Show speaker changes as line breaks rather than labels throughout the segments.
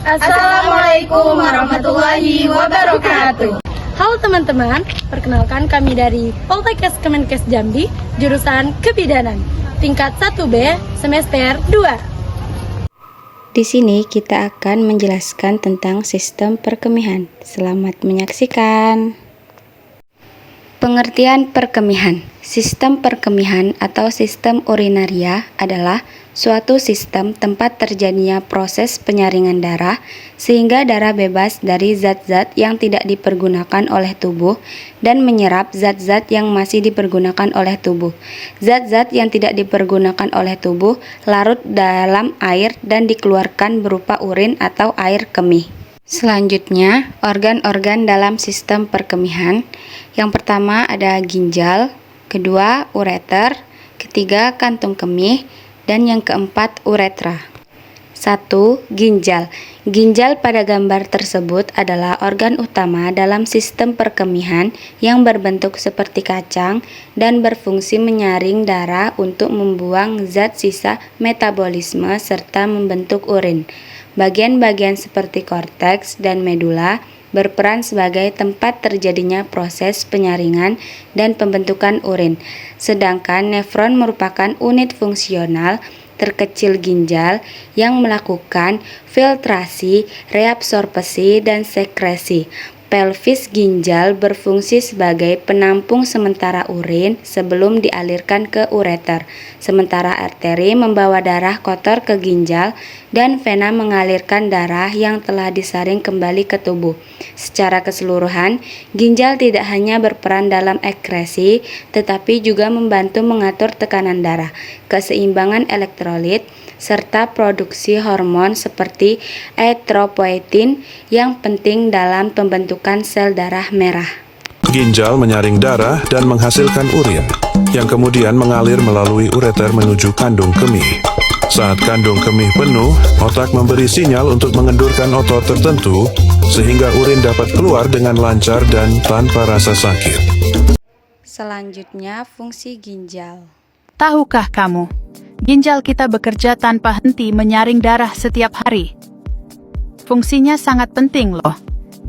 Assalamualaikum warahmatullahi wabarakatuh.
Halo teman-teman, perkenalkan kami dari Poltekkes Kemenkes Jambi, jurusan Kebidanan, tingkat 1B, semester 2.
Di sini kita akan menjelaskan tentang sistem perkemihan. Selamat menyaksikan. Pengertian perkemihan. Sistem perkemihan atau sistem urinaria adalah suatu sistem tempat terjadinya proses penyaringan darah sehingga darah bebas dari zat-zat yang tidak dipergunakan oleh tubuh dan menyerap zat-zat yang masih dipergunakan oleh tubuh. Zat-zat yang tidak dipergunakan oleh tubuh larut dalam air dan dikeluarkan berupa urin atau air kemih. Selanjutnya, organ-organ dalam sistem perkemihan. Yang pertama ada ginjal, kedua ureter, ketiga kantung kemih, dan yang keempat uretra. 1. Ginjal. Ginjal pada gambar tersebut adalah organ utama dalam sistem perkemihan yang berbentuk seperti kacang dan berfungsi menyaring darah untuk membuang zat sisa metabolisme serta membentuk urin. Bagian-bagian seperti korteks dan medula berperan sebagai tempat terjadinya proses penyaringan dan pembentukan urin. Sedangkan nefron merupakan unit fungsional terkecil ginjal yang melakukan filtrasi, reabsorpsi, dan sekresi. Pelvis ginjal berfungsi sebagai penampung sementara urin sebelum dialirkan ke ureter, sementara arteri membawa darah kotor ke ginjal dan vena mengalirkan darah yang telah disaring kembali ke tubuh. Secara keseluruhan, ginjal tidak hanya berperan dalam ekskresi, tetapi juga membantu mengatur tekanan darah, keseimbangan elektrolit, serta produksi hormon seperti eritropoietin yang penting dalam pembentukan sel darah merah.
Ginjal menyaring darah dan menghasilkan urin, yang kemudian mengalir melalui ureter menuju kandung kemih. Saat kandung kemih penuh, otak memberi sinyal untuk mengendurkan otot tertentu, sehingga urin dapat keluar dengan lancar dan tanpa rasa sakit.
Selanjutnya, fungsi ginjal.
Tahukah kamu, ginjal kita bekerja tanpa henti menyaring darah setiap hari? Fungsinya sangat penting loh.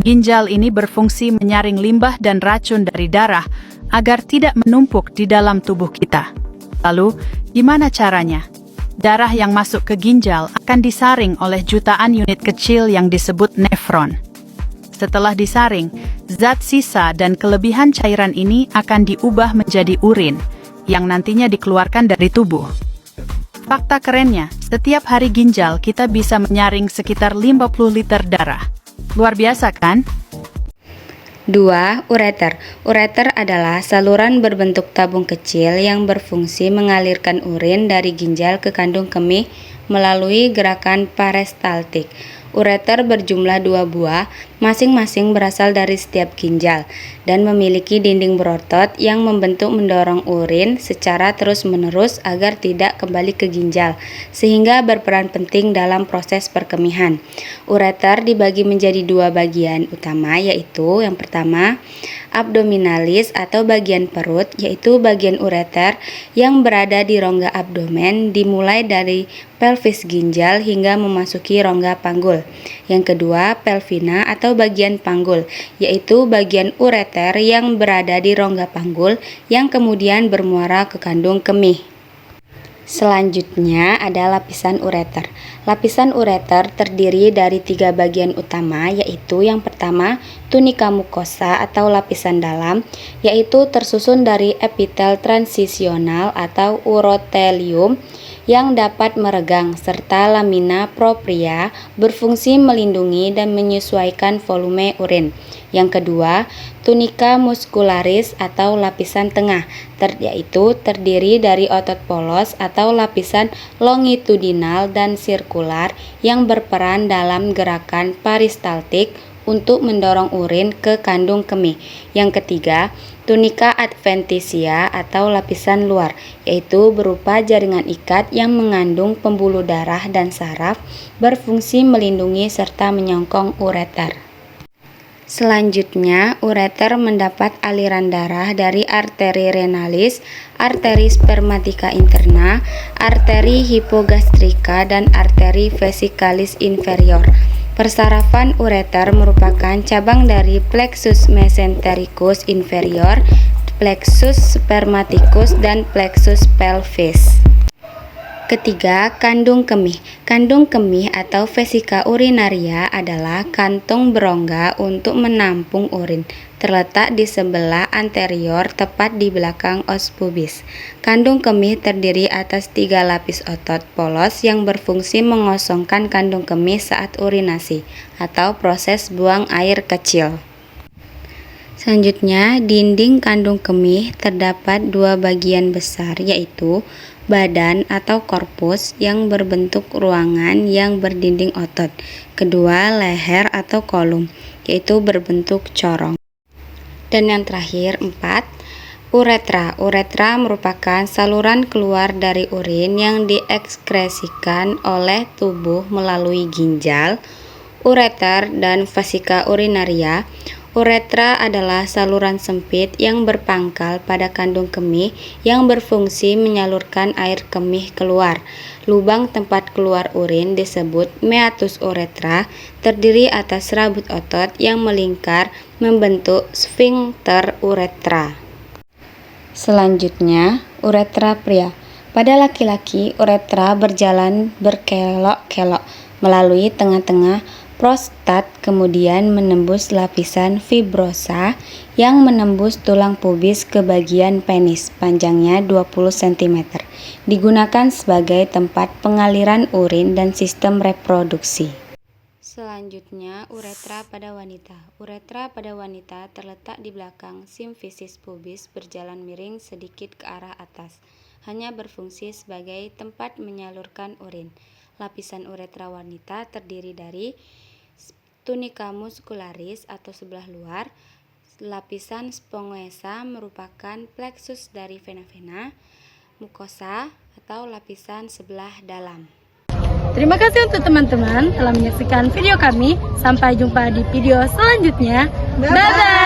Ginjal ini berfungsi menyaring limbah dan racun dari darah agar tidak menumpuk di dalam tubuh kita. Lalu, gimana caranya? Darah yang masuk ke ginjal akan disaring oleh jutaan unit kecil yang disebut nefron. Setelah disaring, zat sisa dan kelebihan cairan ini akan diubah menjadi urin, yang nantinya dikeluarkan dari tubuh. Fakta kerennya, setiap hari ginjal kita bisa menyaring sekitar 50 liter darah. Luar biasa kan?
2. Ureter. Ureter adalah saluran berbentuk tabung kecil yang berfungsi mengalirkan urin dari ginjal ke kandung kemih melalui gerakan peristaltik. Ureter berjumlah 2 buah, masing-masing berasal dari setiap ginjal, dan memiliki dinding berotot yang membentuk mendorong urin secara terus-menerus agar tidak kembali ke ginjal, sehingga berperan penting dalam proses perkemihan. Ureter dibagi menjadi 2 bagian utama, yaitu yang pertama, abdominalis atau bagian perut, yaitu bagian ureter yang berada di rongga abdomen dimulai dari pelvis ginjal hingga memasuki rongga panggul. Yang kedua, pelvina atau bagian panggul, yaitu bagian ureter yang berada di rongga panggul yang kemudian bermuara ke kandung kemih. Selanjutnya ada lapisan ureter. Lapisan ureter terdiri dari 3 bagian utama, yaitu yang pertama tunika mukosa atau lapisan dalam, yaitu tersusun dari epitel transisional atau urotelium yang dapat meregang, serta lamina propria berfungsi melindungi dan menyesuaikan volume urin. Yang kedua, tunika muscularis atau lapisan tengah, yaitu terdiri dari otot polos atau lapisan longitudinal dan sirkular yang berperan dalam gerakan peristaltik untuk mendorong urin ke kandung kemih. Yang ketiga, tunika adventitia atau lapisan luar, yaitu berupa jaringan ikat yang mengandung pembuluh darah dan saraf, berfungsi melindungi serta menyongkong ureter. Selanjutnya, ureter mendapat aliran darah dari arteri renalis, arteri spermatica interna, arteri hipogastrika, dan arteri vesicalis inferior. Persarafan ureter merupakan cabang dari plexus mesentericus inferior, plexus spermaticus, dan plexus pelvis. Ketiga, kandung kemih. Kandung kemih atau vesika urinaria adalah kantung berongga untuk menampung urin, terletak di sebelah anterior tepat di belakang os pubis. Kandung kemih terdiri atas 3 lapis otot polos yang berfungsi mengosongkan kandung kemih saat urinasi atau proses buang air kecil. Selanjutnya, dinding kandung kemih terdapat 2 bagian besar, yaitu badan atau korpus yang berbentuk ruangan yang berdinding otot. Kedua, leher atau kolum, yaitu berbentuk corong. Dan yang terakhir, 4, uretra. Uretra merupakan saluran keluar dari urin yang diekskresikan oleh tubuh melalui ginjal, ureter, dan vesika urinaria. Uretra adalah saluran sempit yang berpangkal pada kandung kemih yang berfungsi menyalurkan air kemih keluar. Lubang tempat keluar urin disebut meatus uretra, terdiri atas rabut otot yang melingkar membentuk sphincter uretra. Selanjutnya, uretra pria. Pada laki-laki, uretra berjalan berkelok-kelok melalui tengah-tengah prostat, kemudian menembus lapisan fibrosa yang menembus tulang pubis ke bagian penis, panjangnya 20 cm. Digunakan sebagai tempat pengaliran urin dan sistem reproduksi. Selanjutnya, uretra pada wanita. Uretra pada wanita terletak di belakang simfisis pubis, berjalan miring sedikit ke arah atas. Hanya berfungsi sebagai tempat menyalurkan urin. Lapisan uretra wanita terdiri dari tunica muscularis atau sebelah luar. Lapisan spongosa merupakan plexus dari vena-vena, mukosa atau lapisan sebelah dalam.
Terima kasih untuk teman-teman telah menyaksikan video kami. Sampai jumpa di video selanjutnya. Bye-bye!